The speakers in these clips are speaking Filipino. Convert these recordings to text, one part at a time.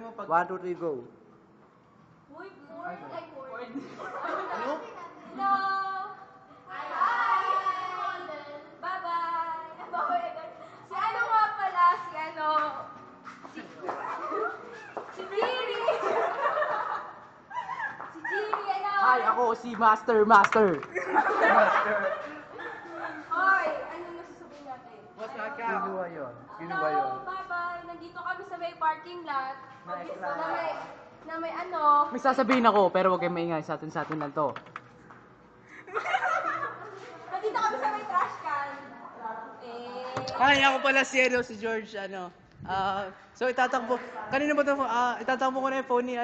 1, 2, 3, go. Uy, board. Ay, board. Ano? Hello. Hi. Bye-bye. Bye-bye agad. Si ano nga pala? Si ano? Si Jiri. Si Jiri, ano? Hi, ako si Master. Hoy, ano na sasabihin natin? Sino ba yun? Hello, bye-bye. Nandito kami sa may parking lot. Na may ano. May sasabihin ako, pero huwag kayong maingay. Sa atin lang to. Nandito kami sa may trash can. Hi, ako pala si George, so itatakbo, kanina ba ito, itatakbo ko na yung phone ni,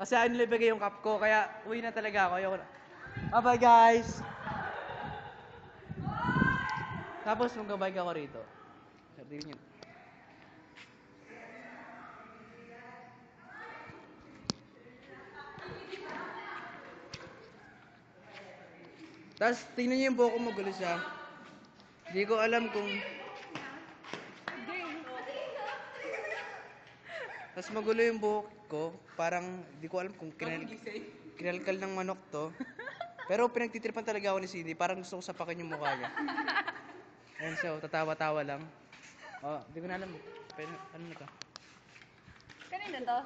kasi ayaw nila ibigay yung cup ko, kaya uwi na talaga ako, ayoko na. Bye-bye, guys! Tapos, mag-bike ako rito. Sabihin nyo. Tapos, tingnan nyo yung buhok ko, magulo siya. Hindi ko alam kung... Tapos magulo yung buhok ko, parang di ko alam kung kinalkal ng manok to. Pero pinagtitripan talaga ako ni Cindy, parang gusto ko sapakin yung mukha niya. Ayan siya, tatawa-tawa lang. Oh, di ko na alam. Pero, ano na to? Kanina to?